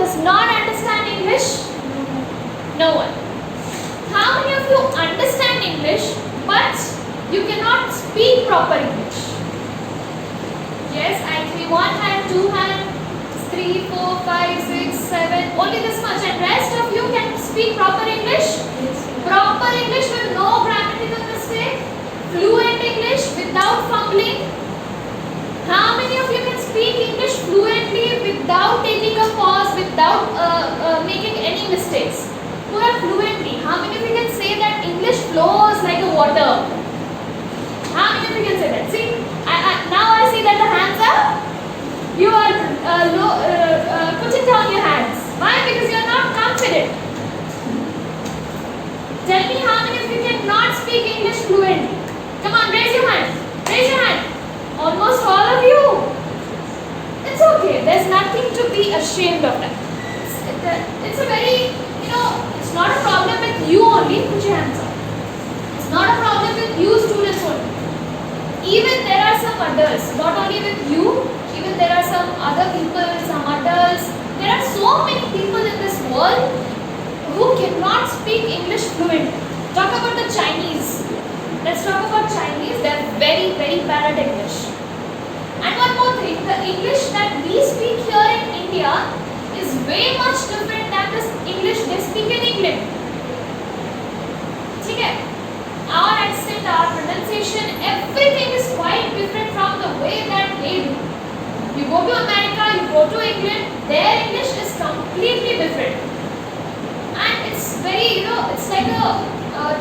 does not understand English? No one. How many of you understand English but you cannot speak proper English? Yes, I see one hand, two hand, 3, 4, 5, 6, 7, only this much, and rest of you can speak proper English? Proper English with no grammatical mistake, fluent English without fumbling. How many of you can speak English fluently without taking a pause, without making any mistakes? Pura fluently. How many of you can say that English flows like a water? How many of you can say that? See, now I see that the hands are, you are putting down your hands. Why? Because you are not confident. Tell me how many of you cannot speak English fluently? Come on, raise your hand. Raise your hand. Almost all of you. It's okay. There's nothing to be ashamed of that. It's a very, it's not a problem with you only. Put your hands up. It's not a problem with you students only. Even there are some adults, not only with you, even there are some other people, some adults. There are so many people in this world who cannot speak English fluently. Talk about the Chinese. Let's talk about Chinese. They are very, very bad at English. And one more thing, the English that we speak here in India is way much different than the English they speak in England. Okay? Our accent, our pronunciation, everything is quite different from the way that they do. You go to America, you go to England, their English is completely different. And it's very, it's like a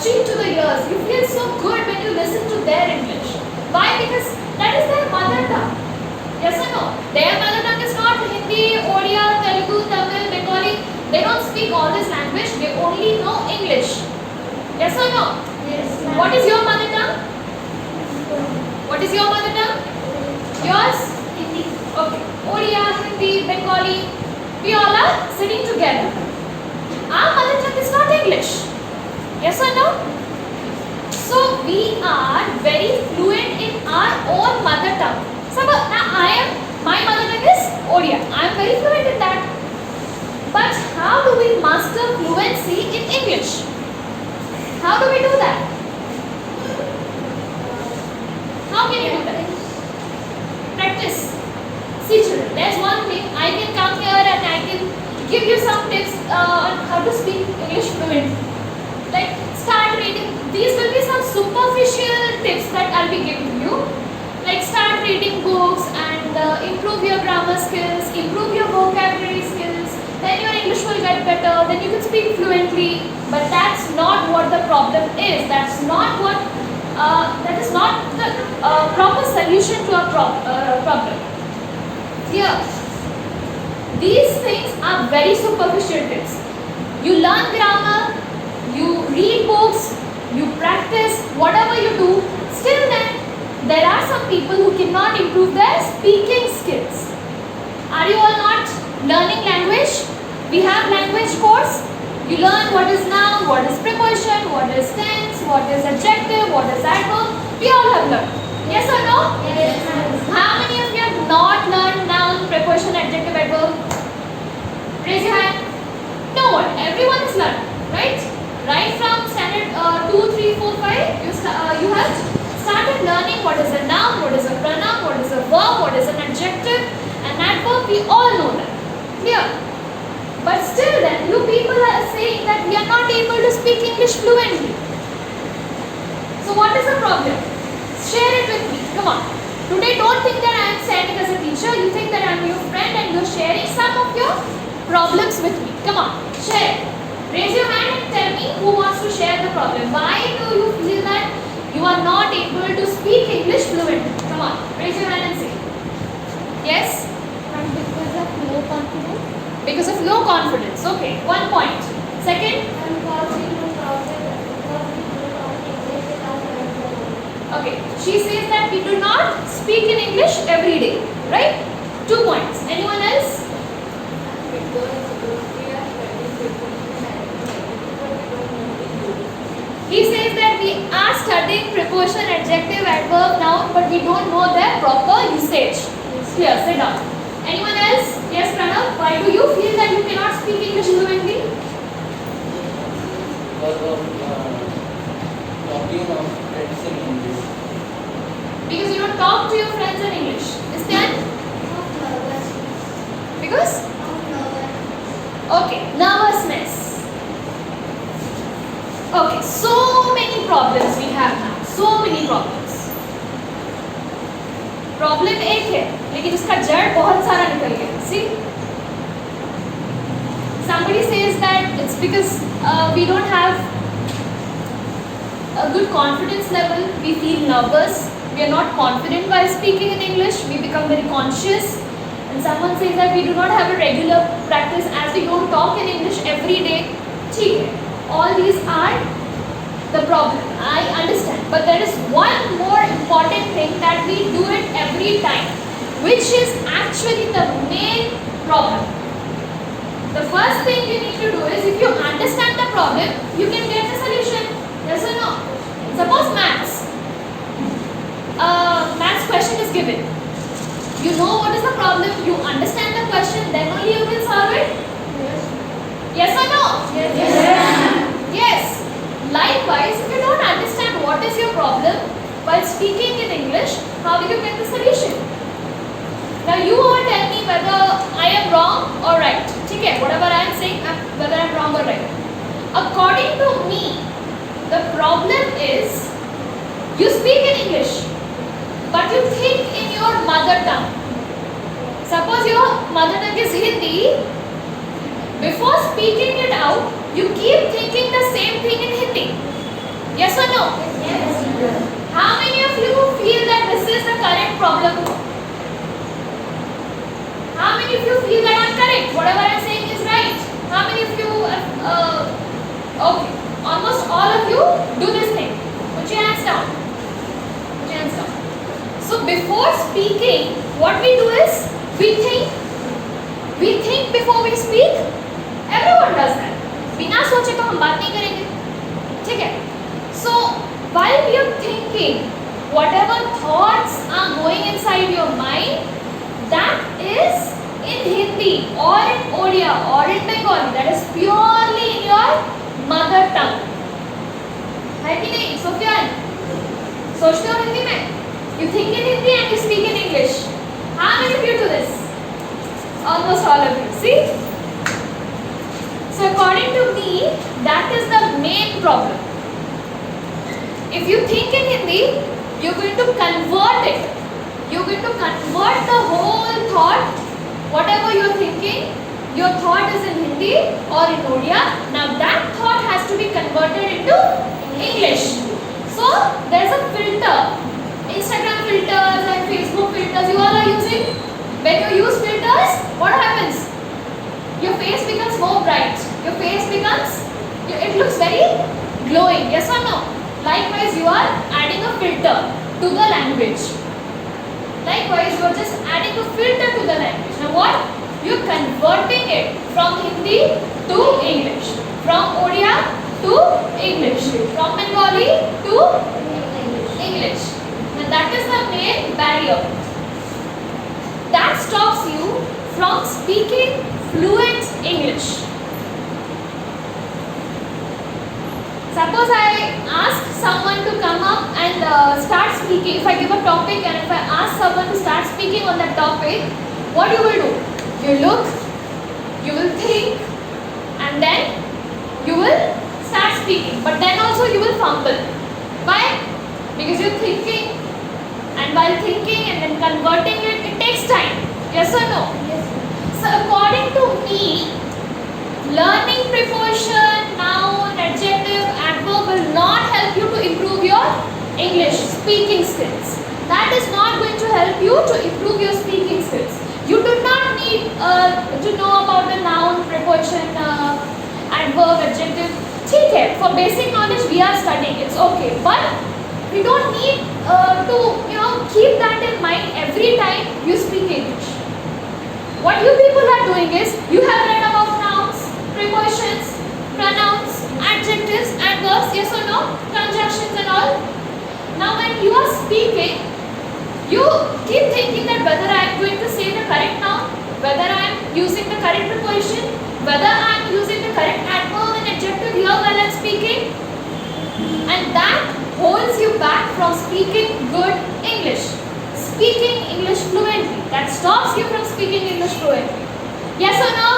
treat to the ears. You feel so good when you listen to their English. Why? Because that is their mother tongue. Yes or no? Their mother tongue is not Hindi, Odia, Telugu, Tamil, Bengali. They don't speak all this language. They only know English. Yes or no? Yes. What is your mother tongue? What is your mother tongue? Yours? Hindi. Okay. Odia, Hindi, Bengali. We all are sitting together. Our mother tongue is not English. Yes or no? So we are very fluent in our own mother tongue. So now my mother tongue is Odia. I am very fluent in that. But how do we master fluency in English? How do we do that? How can you do that? Practice. See children, there's one thing. I can come here and I can give you some tips on how to speak English fluently. Like start reading. These will be some superficial tips that I'll be giving you. Like start reading books and improve your grammar skills, improve your vocabulary skills. Then your English will get better. Then you can speak fluently. But that's not what the problem is. That's not what. That is not the proper solution to a problem. Here, these things are very superficial tips. You learn grammar. You read books, you practice, whatever you do, still then there are some people who cannot improve their speaking skills. Are you all not learning language? We have language course. You learn what is noun, what is preposition, what is tense, what is adjective, what is adverb. We all have learned. Yes or no? Yes. How many of you have not learned noun, preposition, adjective, adverb? Raise your hand. No one. Everyone has learned, right? Right from standard 2, 3, 4, 5, you have started learning what is a noun, what is a pronoun, what is a verb, what is an adjective, an adverb. We all know that. Clear? But still then, you people are saying that we are not able to speak English fluently. So what is the problem? Share it with me. Come on. Today don't think that I am standing as a teacher. You think that I am your friend and you are sharing some of your problems with me. Come on. Share. Raise your hand and tell me who wants to share the problem. Why do you feel that you are not able to speak English fluently? Come on, raise your hand and say. Yes? And because of low confidence. Because of low confidence. Okay, 1 point. Second? And because we don't talk English without learning. Okay, she says that we do not speak in English every day. Right? 2 points. Anyone else? He says that we are studying preposition, adjective, adverb, noun, but we don't know their proper usage. Clear, sit down. Anyone else? Yes, Pranav, why do you feel that you cannot it's because we don't have a good confidence level. We feel nervous. We are not confident while speaking in English. We become very conscious. And someone says that we do not have a regular practice as we don't talk in English every day. ठीक है. All these are the problem. I understand. But there is one more important thing that we do it every time, which is actually the main problem. The first thing you need to do is, if you understand the problem, you can get the solution. Yes or no? Suppose maths. Maths question is given. You know what is the problem, you understand the question, then only you will solve it. Yes or no? Yes. Likewise, if you don't understand what is your problem while speaking in English, how will you get the solution? Now you all tell me whether I am wrong or right. Okay, whatever I am saying, whether I am wrong or right. According to me, the problem is you speak in English, but you think in your mother tongue. Suppose your mother tongue is Hindi. Before speaking it out, you keep thinking the same thing in Hindi. Yes or no? Yes. How many of you feel that this is the correct problem? How many of you feel that I am correct? Whatever I am saying is right. How many of you, okay, almost all of you do this thing. Put your hands down. Put your hands down. So before speaking, what we do is, we think before we speak. Everyone does that. बिना सोचे तो हम बात नहीं करेंगे, ठीक है? So while we are thinking, whatever thoughts are going inside your mind, that is in Hindi or in Odia or in Bengali. That is purely in your mother tongue. है कि नहीं? सोफियान, सोचते हो हिंदी में? You think in Hindi and you speak in English. How many of you do this? Almost all of you. See? So according to me, that is the main problem. If you think in Hindi, you're going to convert it. You're going to convert the whole thought, whatever you're thinking, your thought is in Hindi or in Odia. Now that thought has to be converted into English. So there's a filter. Instagram filters and Facebook filters you all are using. When you use filters, what happens? Your face becomes more bright. Your face becomes, it looks very glowing. Yes or no? Likewise, you are adding a filter to the language. Likewise, you are just adding a filter to the language. Now what? You are converting it from Hindi to English. From Odia to English. From Bengali to English. Now that is the main barrier. That stops you from speaking fluent English. Suppose I ask someone to come up and start speaking. If I give a topic and if I ask someone to start speaking on that topic, what you will do? You look, you will think, and then you will start speaking. But then also you will fumble. Why? Because you're thinking, and while thinking and then converting it, it takes time. Yes or no? Yes. So according to me, learning preposition, noun, adjective, adverb will not help you to improve your English speaking skills. That is not going to help you to improve your speaking skills. You do not need to know about the noun, preposition, adverb, adjective. ठीक है, for basic knowledge we are studying, it's okay. But we don't need to keep that in mind every time you speak English. What you people are doing is, you have read about nouns, prepositions, pronouns, adjectives, adverbs, yes or no, conjunctions and all. Now when you are speaking, you keep thinking that whether I am going to say the correct noun, whether I am using the correct preposition, whether I am using the correct adverb and adjective here while I am speaking, and that holds you back from speaking good English. Speaking English fluently. That stops you from speaking English fluently. Yes or no?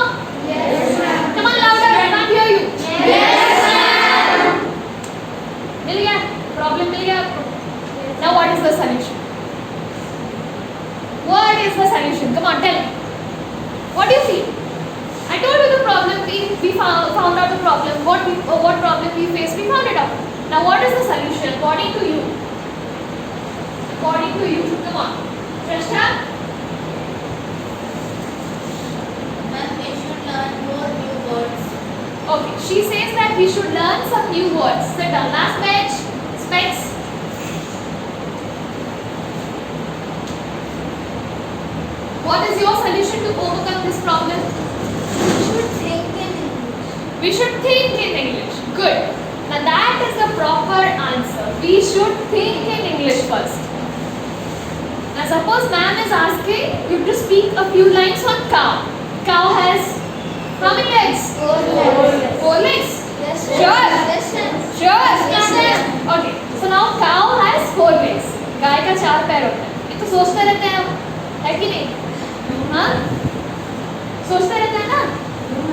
Yes, ma'am. Come on louder, I can't hear you. Yes, ma'am. मिल गया? Problem मिल गया आपको? Now what is the solution? What is the solution? Come on, tell me. What do you feel? I told you the problem. We we found out the problem. What problem we faced, we found it out. Now what is the solution according to you? According to you, come on, Shrestha. Ma'am, we should learn more new words. Okay, she says that we should learn some new words. Sit down. Last bench. Specs. What is your solution to overcome this problem? We should think in English. We should think in English. Good. Now that is the proper answer. We should think in English first. Now suppose ma'am is asking you to speak a few lines on cow. Cow has how many legs? 4 legs. Yes, sir. Sure. Yes, sir. Sure. Yes, sir. Okay. So now cow has 4 legs. गाय का 4 पैर होता है. ये तो सोचते रहते हैं हम, है कि नहीं? हाँ? सोचते रहते हैं ना?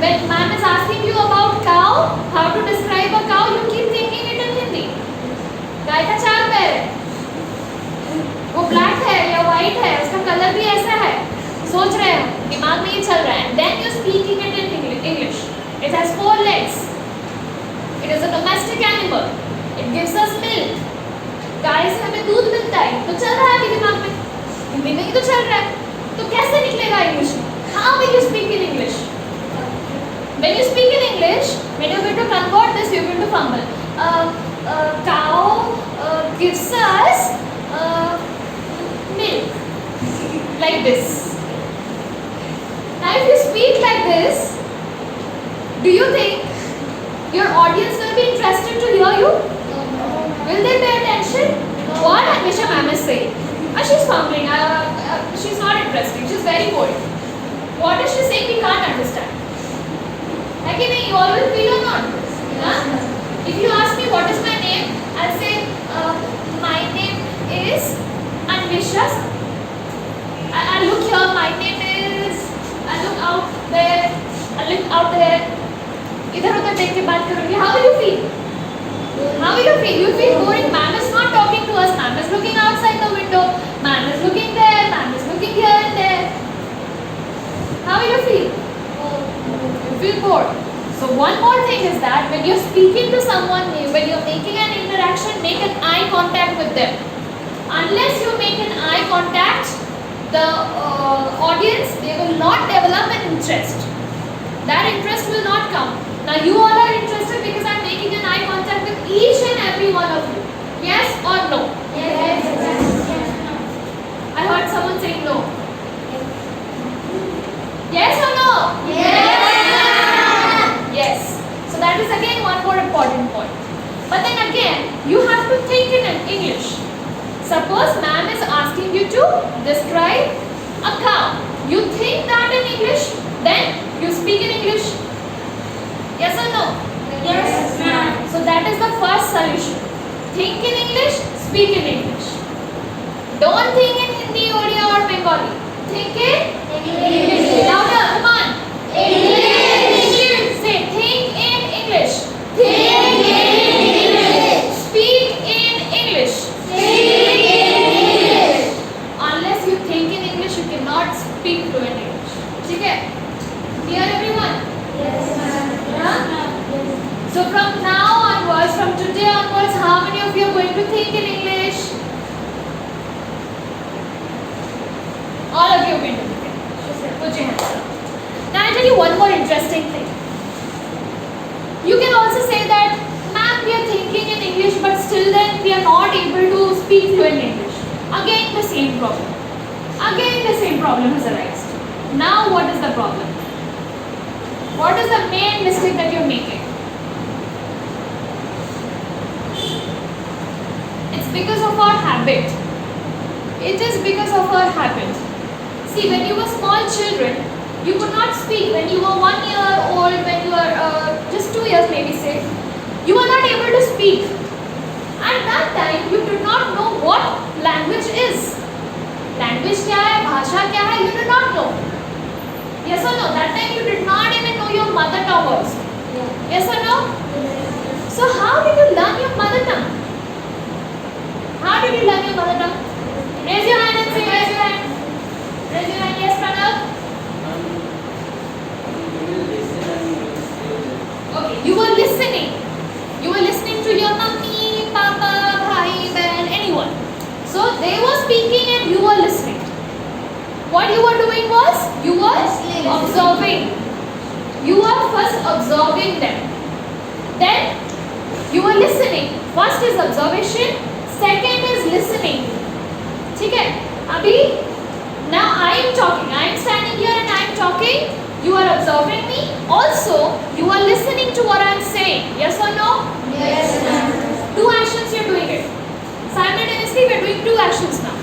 When ma'am is asking you about cow, how to describe a cow, you keep thinking it in Hindi. गाय का 4 पैर है. वो ब्लैक है या व्हाइट है, उसका कलर भी ऐसा है. सोच रहे हो, दिमाग में ये चल रहा है. Then you speaking it in English. It has 4 legs. It is a domestic animal. It gives us milk. गाय से हमें दूध मिलता है. तो चल रहा है अभी दिमाग में. हिंदी में ही तो चल रहा है. तो कैसे निकलेगा इंग्लिश में? How will you speak in English? When you speak in English, when you're going to convert this, you're going to fumble. Cow gives us milk. Like this. Now if you speak like this, do you think your audience will be interested to hear you? Will they pay attention? What Anisha ma'am is saying? She's fumbling. She's not interesting. She's very bored. What is she saying? We can't understand. Again, you all will feel or not? Huh? If you ask me what is my name, I'll say my name is Anisha. I'll look here. My name is. I'll look out there. I'll look out there. इधर उधर देख के बात करूँगी. How will you feel? How will you feel? You feel boring. Ma'am is not talking to us. Ma'am is looking outside the window. Ma'am is looking there. Ma'am is looking here and there. How will you feel? You feel bored. So one more thing is that when you're speaking to someone new, when you're making an interaction, make an eye contact with them. Unless you make an eye contact, the audience, they will not develop an interest. That interest will not come. Now you all are interested because I'm making an eye contact with each and every one of you. Yes or no? Yes. I heard someone saying no. Yes or no? Yes. Yes. So that is again one more important point. But then again, you have to think in English. Suppose ma'am is asking you to describe a cow. You think that in English, then you speak in English. Yes or no? Yes, ma'am. So that is the first solution. Think in English, speak in English. Don't think in Hindi, Odia or Bengali. Think in English. Louder, come on. English. Say, think in English. Think in English. Speak in English. Speak in English. Unless you think in English, you cannot speak fluent English. Okay? Clear everyone? Yes, ma'am. So from now onwards, from today onwards, how many of you are going to think in English? All of you are going to think in English. Put your hands up. Now I'll tell you one more interesting thing. You can also say that, ma'am, we are thinking in English, but still then we are not able to speak fluent English. Again the same problem. Again the same problem has arisen. Now what is the problem? What is the main mistake that you're making? It's because of our habit. It is because of our habit. See, when you were small children, you could not speak. When you were 1 year old, when you were just 2 years maybe say, you were not able to speak. At that time, you did not know what language is. Language क्या है, भाषा क्या है, you did not know. Yes or no? That time you did not even know your mother tongue also. Yes or no? So how did you learn your mother tongue? How did you learn your mother tongue? Raise your hand and say, raise your hand. Raise your hand. Yes, Pranav? Observing. You are first observing them. Then you are listening. First is observation. Second is listening. ठीक है? अभी now I am talking. I am standing here and I am talking. You are observing me. Also, you are listening to what I am saying. Yes or no? Yes, ma'am. Two actions you are doing it. Simultaneously, we are doing two actions now.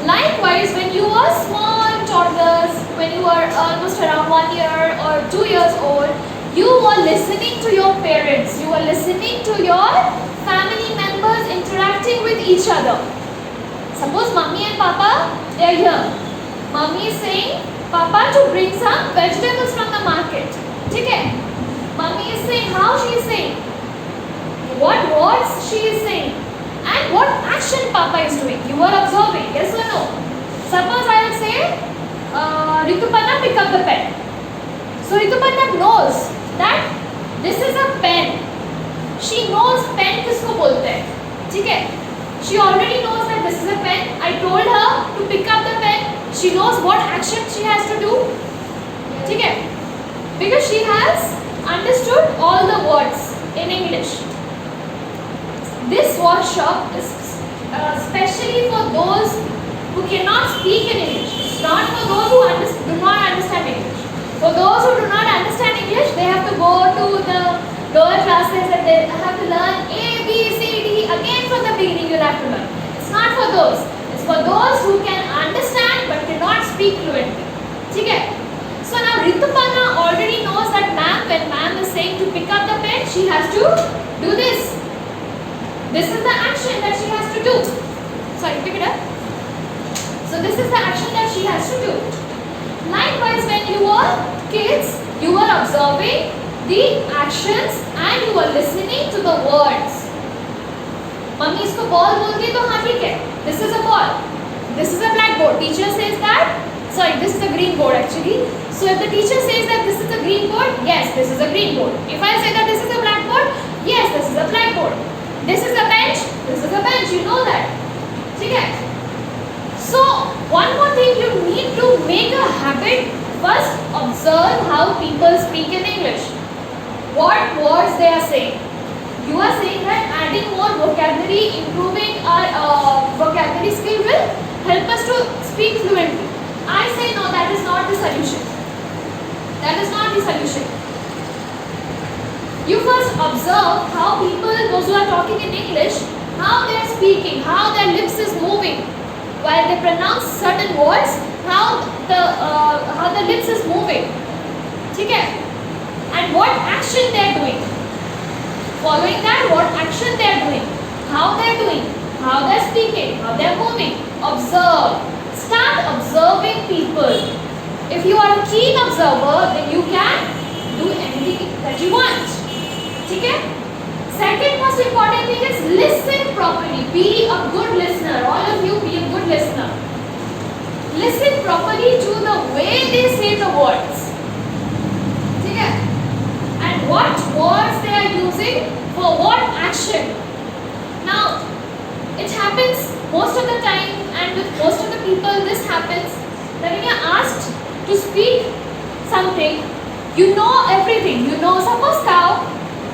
Likewise, when you are small toddlers, when you are almost around 1 year or 2 years old, you are listening to your parents. You are listening to your family members interacting with each other. Suppose mommy and papa, they are here. Mommy is saying, Papa to bring some vegetables from the market. ठीक है? Mommy is saying, how she is saying? What words she is saying? And what action Papa is doing? You are observing, yes or no? Suppose I will say, Ritupanna, pick up the pen. So Ritupanna knows that this is a pen. She knows pen किसको बोलते हैं, ठीक है? She already knows that this is a pen. I told her to pick up the pen. She knows what action she has to do, ठीक है? Because she has understood all the words in English. This workshop is especially for those who cannot speak in English. It's not for those who do not understand English. For those who do not understand English, they have to go to the lower classes and they have to learn A, B, C, D. Again from the beginning you have to learn. It's not for those. It's for those who can understand but cannot speak fluently. ठीक है? So now Ritupanna already knows that when ma'am is saying to pick up the pen, she has to do this. This is the action that she has to do. Sorry, pick it up. So this is the action that she has to do. Likewise, when you are kids, you are observing the actions and you are listening to the words. Mummy इसको ball बोलती है तो हाँ ठीक है. This is a ball. This is a blackboard. Teacher says that. Sorry, this is a green board actually. So if the teacher says that this is a green board, yes, this is a green board. If I say that this is a blackboard, yes, this is a blackboard. This is a bench. This is a bench. You know that. ठीक है? So one more thing, you need to make a habit. First, observe how people speak in English. What words they are saying. You are saying that adding more vocabulary, improving our vocabulary skill will help us to speak fluently. I say no, that is not the solution. That is not the solution. You first observe how people, those who are talking in English, how they are speaking, how their lips is moving while they pronounce certain words, how the lips is moving. ठीक है? And what action they are doing. Following that, what action they are doing, how they are doing, how they are speaking, how they are moving. Observe. Start observing people. If you are a keen observer, then you can do anything that you want. ठीक है? Second most important thing is listen properly. Be a good listener. All of you be a good listener. Listen properly to the way they say the words. ठीक है? And what words they are using for what action. Now, it happens most of the time and with most of the people this happens that when you are asked to speak something, you know everything. You know, suppose cow,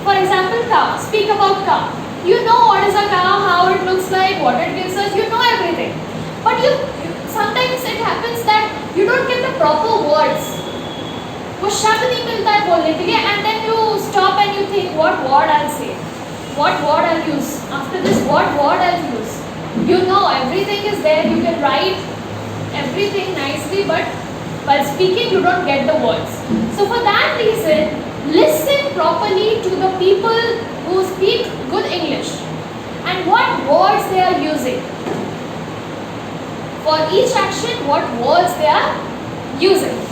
for example cow, speak about cow. You know what is a cow, how it looks like, what it gives us, you know everything. But sometimes it happens that you don't get the proper words. वो शब्द नहीं मिलता है बोलने के लिए and then you stop and you think what word I'll say, what word I'll use, after this what word I'll use. You know everything is there, you can write everything nicely but while speaking you don't get the words. So for that reason, listen properly to the people who speak good English and what words they are using. For each action, what words they are using.